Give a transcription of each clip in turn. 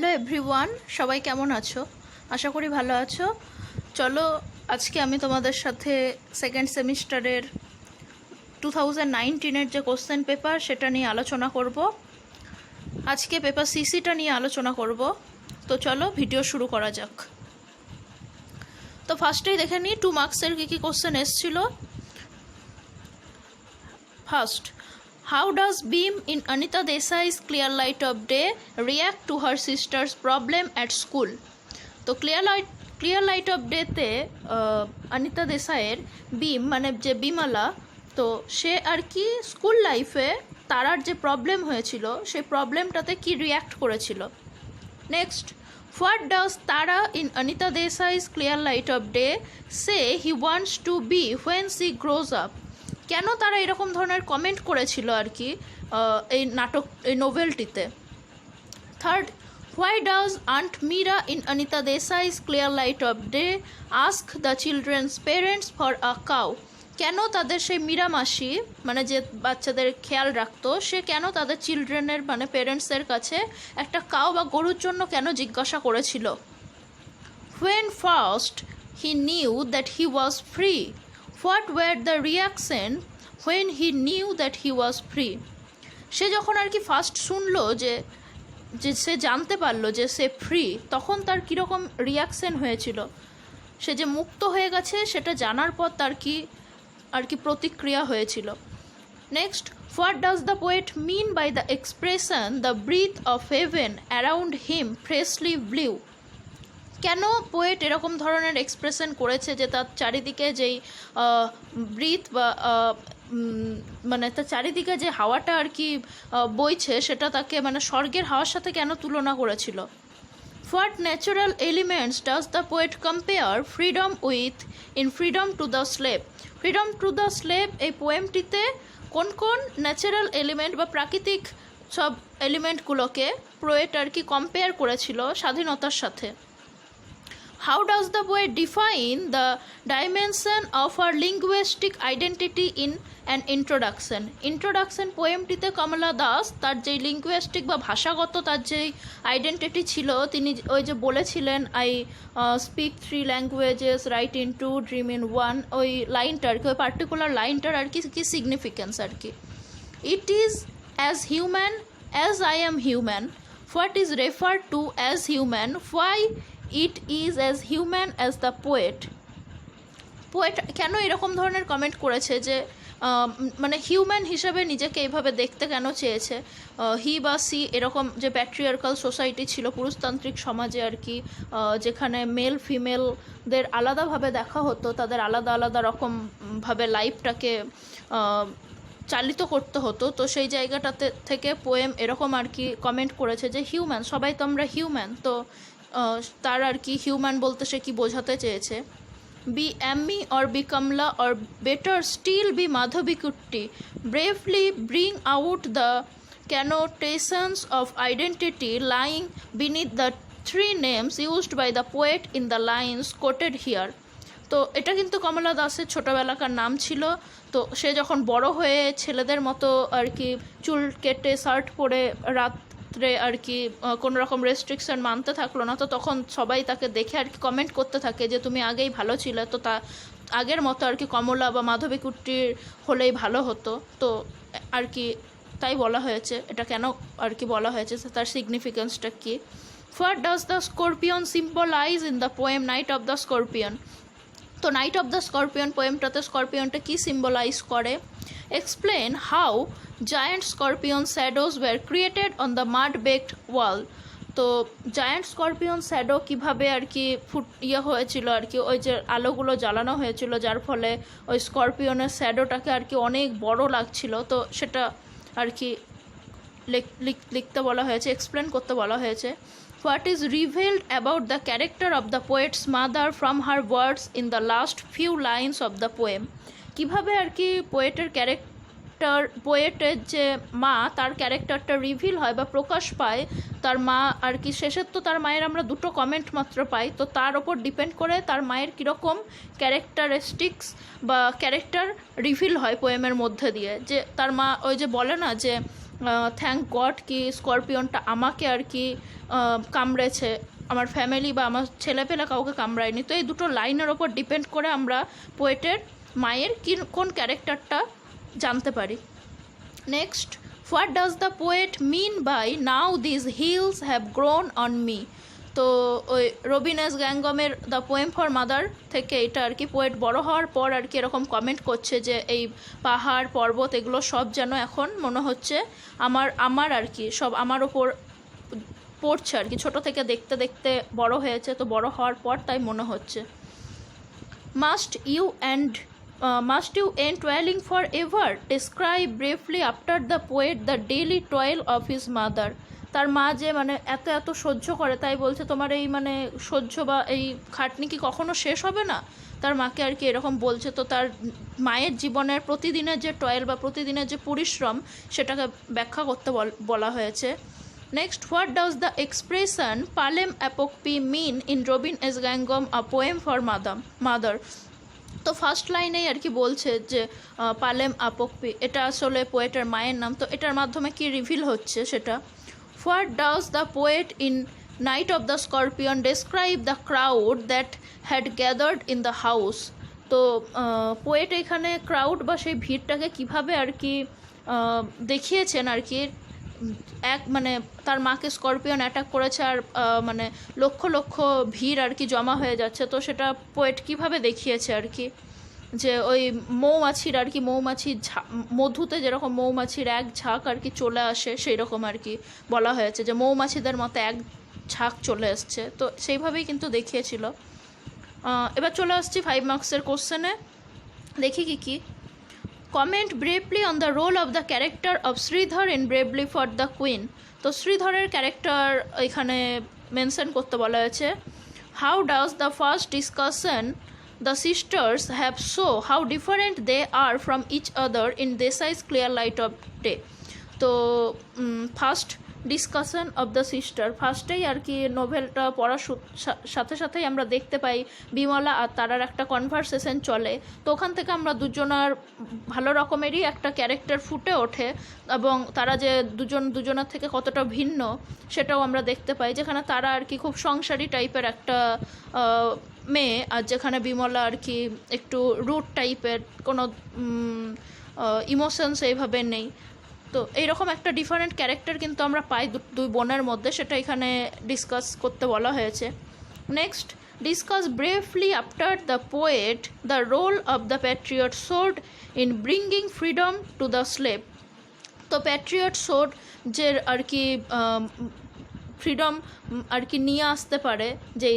Hello everyone, সবাই কেমন আছো? আশা করি ভালো আছো। চলো আজকে আমি তোমাদের সাথে সেকেন্ড সেমিস্টারের 2019-এর যে কোশ্চেন পেপার সেটা নিয়ে আলোচনা করব। আজকে পেপার সিসিটা নিয়ে আলোচনা করব। তো চলো ভিডিও শুরু করা যাক। তো ফার্স্টেই দেখে নিই 2 মার্কসের কী কী কোশ্চেন এসেছিল। First, how does Beam in Anita Desai's Clear Light of Day react to her sister's problem at school? তো ক্লিয়ার লাইট অফ ডেতে অনিতা দেসাইয়ের বিম মানে যে বিমালা, তো সে আর কি স্কুল লাইফে তারার যে প্রবলেম হয়েছিল সেই প্রবলেমটাতে কি রিয়্যাক্ট করেছিল। Next, what does Tara in Anita Desai's Clear Light of Day say he wants to be when she grows up? কেন তারা এরকম ধরনের কমেন্ট করেছিল আর কি এই নোভেলটিতে। Third, why does Aunt Meera in Anita Desai's Clear Light of Day ask the children's parents for a cow? কেন তাদের সেই মীরা মাসি মানে যে বাচ্চাদের খেয়াল রাখতো সে কেন তাদের চিলড্রেনের মানে পেরেন্টসের কাছে একটা কাউ বা গরুর জন্য কেন জিজ্ঞাসা করেছিল। when first he knew that he was free, what were the reaction when he knew that he was free? সে যখন আর কি ফার্স্ট শুনলো যে সে জানতে পারলো যে সে ফ্রি, তখন তার কীরকম রিয়াকশন হয়েছিল। সে যে মুক্ত হয়ে গেছে সেটা জানার পর তার কি আর কি প্রতিক্রিয়া হয়েছিল। Next, what does the poet mean by the expression the breath of heaven around him freshly blew? কেন পোয়েট এরকম ধরনের এক্সপ্রেশন করেছে যে তার চারিদিকে যেই ব্রিথ বা মানে তার চারিদিকে যে হাওয়াটা আর কি বইছে সেটা তাকে মানে স্বর্গের হাওয়ার সাথে কেন তুলনা করেছিল। What natural elements does the poet compare freedom with in freedom to the slave? Freedom to the slave এই পোয়েমটিতে কোন কোন ন্যাচারাল এলিমেন্ট বা প্রাকৃতিক সব এলিমেন্টগুলোকে পোয়েট আর কি কম্পেয়ার করেছিল স্বাধীনতার সাথে। How does the poet define the dimension of her linguistic identity in an introduction? Introduction পোয়েমটিতে কমলা দাস তার যেই লিঙ্গুইস্টিক বা ভাষাগত তার যেই আইডেন্টিটি ছিল, তিনি ওই যে বলেছিলেন I speak 3 languages, right in 2, dream in 1, ওই লাইনটার কি ওই পার্টিকুলার লাইনটার আর কি কী সিগনিফিক্যান্স আর কি। It is as human as I am human, what is refer to as human, why it is as human as the poet? Poet কেন এরকম ধরনের comment করেছে যে মানে হিউম্যান হিসাবে নিজেকে এইভাবে দেখতে কেন চেয়েছে? হি বা সি এরকম যে প্যাট্রিয়ার্কাল সোসাইটি ছিল পুরুষতান্ত্রিক সমাজে আর কি, যেখানে মেল ফিমেলদের আলাদাভাবে দেখা হতো, তাদের আলাদা আলাদা রকমভাবে লাইফটাকে চালিত করতে হতো। তো সেই জায়গাটাতে থেকে পোয়েম এরকম আর কি কমেন্ট করেছে যে হিউম্যান, সবাই তো আমরা হিউম্যান। তো তার আর কি হিউম্যান বলতে সে কি বোঝাতে চেয়েছে। Be Amy or be Kamala or better still be Madhavi Kutty, bravely bring out the connotations of identity lying beneath the 3 names used by the poet in the lines quoted here. তো এটা কিন্তু কমলা দাসের ছোটোবেলাকার নাম ছিল। তো সে যখন বড় হয়ে ছেলেদের মতো আর কি চুল কেটে শার্ট পরে রাত্রে আর কি কোনো রকম রেস্ট্রিকশন মানতে থাকলো না, তো তখন সবাই তাকে দেখে আর কি কমেন্ট করতে থাকে যে তুমি আগেই ভালো ছিলে, তো তা আগের মতো আর কি কমলা বা মাধবী কুট্টির হলেই ভালো হতো। তো আর কি তাই বলা হয়েছে, এটা কেন আর কি বলা হয়েছে তার সিগনিফিকেন্সটা কী। What does the scorpion symbolise in the poem Night of the Scorpion? তো নাইট অফ দ্য স্করপিয়ন পোয়েমটাতে স্করপিয়নটা কী সিম্বলাইজ করে। Explain how giant scorpion shadows were created on the mud baked wall? তো জায়ান্ট স্করপিয়ন শ্যাডো কীভাবে আর কি হয়েছিল আর কি, ওই যে আলোগুলো জ্বালানো হয়েছিল যার ফলে ওই স্করপিয়নের শ্যাডোটাকে আর কি অনেক বড় লাগছিল। তো সেটা আর কি লিখতে বলা হয়েছে, এক্সপ্লেন করতে বলা হয়েছে। What is revealed about the character of the poet's mother from her words in the last few lines of the poem? কীভাবে আর কি পোয়েটের যে মা তার ক্যারেক্টারটা রিভিল হয় বা প্রকাশ পায়, তার মা আর কি শেষের তো তার মায়ের আমরা 2টো কমেন্ট মাত্র পাই, তো তার ওপর ডিপেন্ড করে তার মায়ের কীরকম ক্যারেক্টারিস্টিক্স বা ক্যারেক্টার রিভিল হয় পোয়েমের মধ্যে দিয়ে। যে তার মা ওই যে বলে না যে থ্যাংক গড কি স্করপিয়নটা আমাকে আর কি কামড়েছে, আমার ফ্যামিলি বা আমার ছেলেপেলে কাউকে কামড়ায়নি। তো এই দুটো লাইনের ওপর ডিপেন্ড করে আমরা পোয়েটের মায়ের কোন ক্যারেক্টারটা জানতে পারি। Next, what does the poet mean by now this hills have grown on me? তো ওই রবিন এস গ্যাঙ্গমের দ্য পোয়েম ফর মাদার থেকে এটা আর কি পোয়েট বড় হওয়ার পর আর কি এরকম কমেন্ট করছে যে এই পাহাড় পর্বত এগুলো সব যেন এখন মনে হচ্ছে আমার আর কি সব আমার ওপর পড়ছে আর কি, ছোটো থেকে দেখতে দেখতে বড় হয়েছে, তো বড় হওয়ার পর তাই মনে হচ্ছে। Must you end toiling forever? Describe briefly after the poet the daily toil of his mother. তার মা যে মানে এত এত সহ্য করে, তাই বলছে তোমার এই মানে সহ্য বা এই খাটনি কি কখনো শেষ হবে না, তার মাকে আর কি এরকম বলছে। তো তার মায়ের জীবনের প্রতিদিনের যে টয়েল বা প্রতিদিনের যে পরিশ্রম সেটাকে ব্যাখ্যা করতে বলা হয়েছে। Next, what does the expression palem apokpi mean in Robin S Ngangom a poem for mother? তো ফার্স্ট লাইনেই আর কি বলছে যে পালেম আপোকপি এটা আসলে পোয়েটের মায়ের নাম। তো এটার মাধ্যমে কি রিভিল হচ্ছে সেটা। What does the poet in Night of the scorpion describe the crowd that had gathered in the house? তো পোয়েট এখানে ক্রাউড বা সেই ভিড়টাকে কীভাবে আর কি দেখিয়েছেন আর কি, এক মানে তার মাকে স্করপিয়ন অ্যাটাক করেছে আর মানে লক্ষ লক্ষ ভিড় আর কি জমা হয়ে যাচ্ছে। তো সেটা পোয়েট কীভাবে দেখিয়েছে আর কি, যে ওই মৌমাছির আর কি মৌমাছির মধুতে যেরকম মৌমাছির এক ঝাঁক আর কি চলে আসে সেই রকম আর কি বলা হয়েছে, যে মৌমাছিদের মতো এক ঝাঁক চলে এসছে। তো সেইভাবেই কিন্তু দেখিয়েছিল। এবার চলে আসছি 5 মার্কসের কোশ্চেনে, দেখি কি comment bravely on the role of the character of Sridhar in bravely for the queen. তো শ্রীধরের ক্যারেক্টার এখানে মেনশন করতে বলা হয়েছে। How does the first discussion the sisters have show how different they are from each other in Desai's Clear Light of Day? তো first discussion of the sister, ফার্স্টেই আর কি নোভেলটা পড়ার সাথে সাথেই আমরা দেখতে পাই বিমলা আর তারার একটা কনভারসেশন চলে। তো ওখান থেকে আমরা দুজনার ভালো রকমেরই একটা ক্যারেক্টার ফুটে ওঠে এবং তারা যে দুজনের থেকে কতটা ভিন্ন সেটাও আমরা দেখতে পাই, যেখানে তারা আর কি খুব সংসারী টাইপের একটা মেয়ে, আর যেখানে বিমলা আর কি একটু রুট টাইপের, কোনো ইমোশনস এইভাবে নেই। তো এইরকম একটা ডিফারেন্ট ক্যারেক্টার কিন্তু আমরা পাই দুই বোনের মধ্যে, সেটা এখানে ডিসকাস করতে বলা হয়েছে। Next, discuss bravely after the poet the role of the patriot sword in bringing freedom to the slave. তো প্যাট্রিয়ট সোড যে আর কি ফ্রিডম আর কি নিয়ে আসতে পারে, যে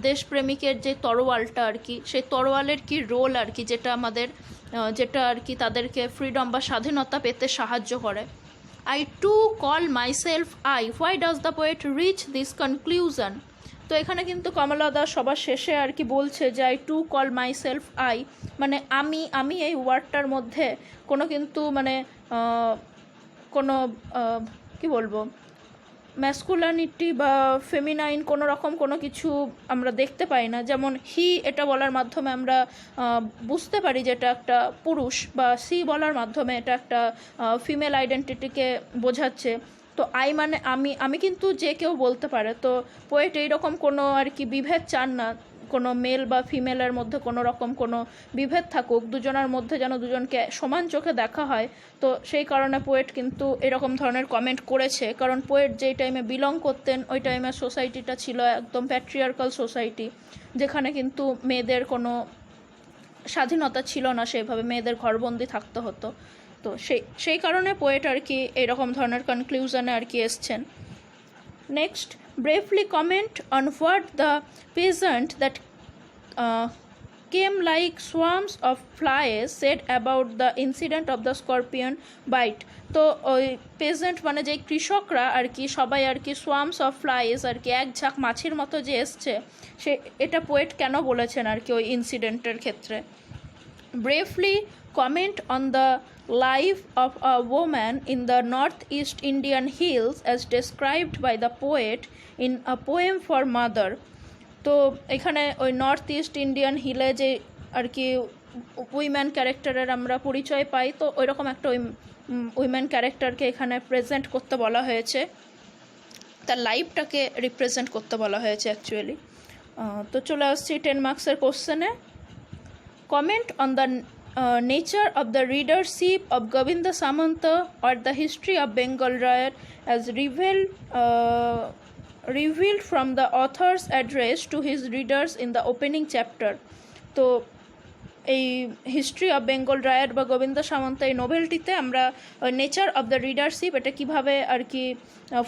দেশপ্রেমিকের যে তরোয়ালটা আর কি, সেই তরোয়ালের কি রোল আর কি, যেটা আর কি তাদেরকে ফ্রিডম বা স্বাধীনতা পেতে সাহায্য করে। I too call myself I, why does the poet reach this conclusion? তো এখানে কিন্তু কমলা দাস সবার শেষে আর কি বলছে যে I too call myself I, মানে আমি এই ওয়ার্ডটার মধ্যে কোনো কিন্তু মানে কোনো কি বলবো ম্যাসকুলানিটি বা ফেমিনাইন কোনো রকম কোনো কিছু আমরা দেখতে পাই না। যেমন হি এটা বলার মাধ্যমে আমরা বুঝতে পারি যে এটা একটা পুরুষ, বা সি বলার মাধ্যমে এটা একটা ফিমেল আইডেন্টিটিকে বোঝাচ্ছে। তো আই মানে আমি কিন্তু যে কেউ বলতে পারে। তো পোয়েট এইরকম কোনো আর কি বিভেদ চান না, কোনো মেল বা ফিমেলের মধ্যে কোনো রকম কোনো বিভেদ থাকুক, দুজনের মধ্যে যেন দুজনকে সমান চোখে দেখা হয়। তো সেই কারণে পোয়েট কিন্তু এরকম ধরনের কমেন্ট করেছে, কারণ পোয়েট যেই টাইমে বিলং করতেন ওই টাইমের সোসাইটিটা ছিল একদম প্যাট্রিয়ার্কাল সোসাইটি, যেখানে কিন্তু মেয়েদের কোনো স্বাধীনতা ছিল না, সেভাবে মেয়েদের ঘরবন্দি থাকতে হতো। তো সেই কারণে পোয়েট আর কি এরকম ধরনের কনক্লুশনে আর কি এসছেন। Next, briefly comment on what the peasant that came like swarms of flies said about the incident of the scorpion bite. তো ওই পেজেন্ট মানে যে কৃষকরা আর কি সবাই আর কি সোয়ার্মস অফ ফ্লাইস আর কি এক ঝাঁক মাছির মতো যে এসছে, সে এটা পোয়েট কেন বলেছেন আর কি ওই ইনসিডেন্টের ক্ষেত্রে। Briefly comment on the life of a woman in the northeast Indian hills as described by the poet in a poem for mother. তো এখানে ওই নর্থ ইস্ট ইন্ডিয়ান হিলে যে আর কি উইম্যান ক্যারেক্টারের আমরা পরিচয় পাই, তো ওইরকম একটা ওই উইমেন ক্যারেক্টারকে এখানে প্রেজেন্ট করতে বলা হয়েছে, তার লাইফটাকে রিপ্রেজেন্ট করতে বলা হয়েছে অ্যাকচুয়ালি। তো চলে আসছি 10 মার্কসের কোশ্চেনে। Comment on the nature of the readership of Govinda Samanta or the history of Bengal riot as revealed from the author's address to his readers in the opening chapter. তো এই হিস্ট্রি অফ বেঙ্গল রায়ট বা গোবিন্দ সামন্ত এই নোভেলটিতে আমরা nature of the রিডারশিপ এটা কিভাবে আর কি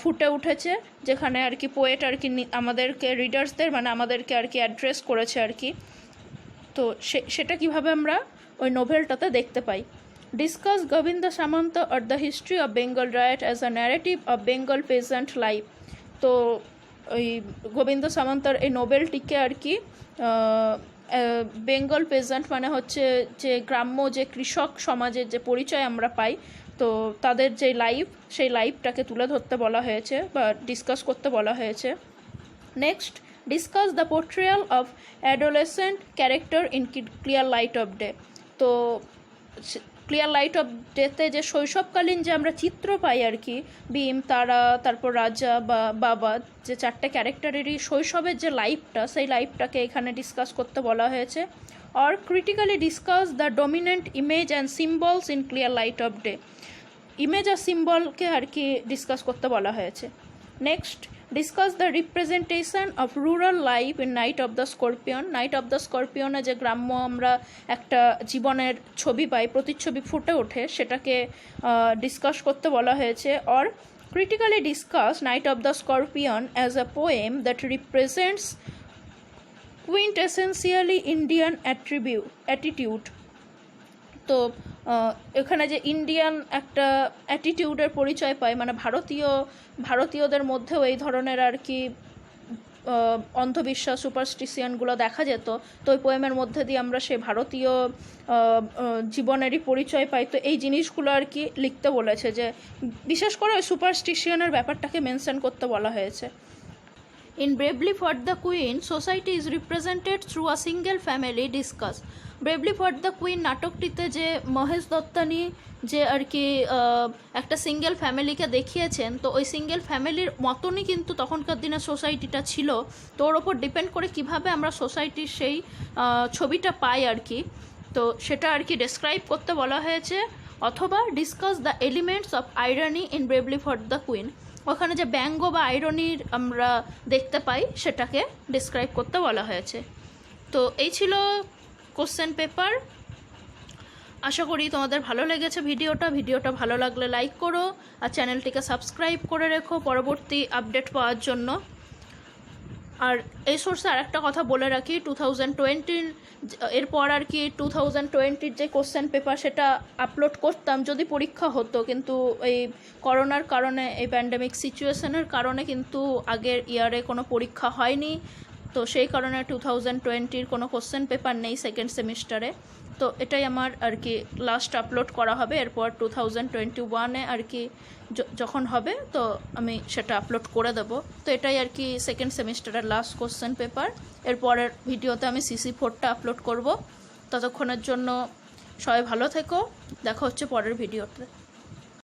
ফুটে উঠেছে, যেখানে আর কি পোয়েট আর কি আমাদেরকে রিডার্সদের মানে আমাদেরকে আর কি অ্যাড্রেস করেছে আর কি, তো সেটা কিভাবে আমরা ওই নোভেলটাতে দেখতে পাই। Discuss Govinda Samanta or the history of Bengal ryot as a narrative of Bengal peasant life. তো ওই গোবিন্দ সামন্তর এই নোবেলটিকে আর কি বেঙ্গল পেজেন্ট মানে হচ্ছে যে গ্রাম্য যে কৃষক সমাজের যে পরিচয় আমরা পাই, তো তাদের যে লাইফ সেই লাইফটাকে তুলে ধরতে বলা হয়েছে বা ডিসকাস করতে বলা হয়েছে। Next, discuss the portrayal of adolescent character in Clear Light of Day. তো ক্লিয়ার লাইট অফ ডেতে যে শৈশবকালীন যে আমরা চিত্র পাই আর কি, ভীম, তারা, তারপর রাজা বা বাবা, যে 4টে ক্যারেক্টারেরই শৈশবের যে লাইফটা সেই লাইফটাকে এখানে ডিসকাস করতে বলা হয়েছে। Or critically discuss the dominant image and symbols in Clear Light of Day. Image আর সিম্বলকে আর কি ডিসকাস করতে বলা হয়েছে। Next, discuss the representation of rural life in Night of the Scorpion. Night of the স্করপিয়নে যে গ্রাম্য আমরা একটা জীবনের ছবি পাই, প্রতিচ্ছবি ফুটে ওঠে, সেটাকে ডিসকাস করতে বলা হয়েছে। Or critically discuss night of the scorpion as a poem that represents quintessentially Indian attitude. তো এখানে যে ইন্ডিয়ান একটা অ্যাটিটিউডের পরিচয় পায়, মানে ভারতীয়দের মধ্যেও এই ধরনের আর কি অন্ধবিশ্বাস সুপারস্টিশিয়ানগুলো দেখা যেত, তো ওই পোয়েমের মধ্যে দিয়ে আমরা সেই ভারতীয় জীবনেরই পরিচয় পাই। তো এই জিনিসগুলো আর কি লিখতে বলেছে, যে বিশেষ করে ওই সুপারস্টিশিয়ানের ব্যাপারটাকে মেনশন করতে বলা হয়েছে। In Bravely for the Queen, society is represented through a single family discuss. Bravely for the Queen নাটকটিতে যে মহেশ দত্তানি যে আর কি একটা সিঙ্গেল ফ্যামিলিকে দেখিয়েছেন, তো ওই সিঙ্গেল ফ্যামিলির মতনই কিন্তু তখনকার দিনে সোসাইটিটা ছিল। তো ওর ওপর ডিপেন্ড করে কিভাবে আমরা সোসাইটির সেই ছবিটা পাই আর কি, তো সেটা আর কি ডেসক্রাইব করতে বলা হয়েছে। অথবা discuss the elements of irony in bravely for the queen, ওখানে যে ব্যঙ্গ বা আইরনির আমরা দেখতে পাই সেটাকে ডিসক্রাইব করতে বলা হয়েছে। তো এই ছিল কোশ্চেন পেপার। আশা করি তোমাদের ভালো লেগেছে ভিডিওটা ভালো লাগলে লাইক করো আর চ্যানেলটিকে সাবস্ক্রাইব করে রেখো পরবর্তী আপডেট পাওয়ার জন্য। আর এই সোর্সে আর একটা কথা বলে রাখি, 2020 এরপর আর কি 2020 যে কোশ্চেন পেপার সেটা আপলোড করতাম যদি পরীক্ষা হতো, কিন্তু এই করোনার কারণে, এই প্যান্ডেমিক সিচুয়েশনের কারণে কিন্তু আগের ইয়ারে কোনো পরীক্ষা হয়নি, তো সেই কারণে 2020 কোনো কোশ্চেন পেপার নেই সেকেন্ড সেমিস্টারে। তো এটাই আমার আর কি লাস্ট আপলোড করা হবে, এরপর 2021-এ আর কি যখন হবে তো আমি সেটা আপলোড করে দেবো। তো এটাই আর কি সেকেন্ড সেমিস্টারের লাস্ট কোশ্চেন পেপার। এরপরের ভিডিওতে আমি CC4টা আপলোড করব। ততক্ষণের জন্য সবাই ভালো থেকো, দেখা হচ্ছে পরের ভিডিওতে।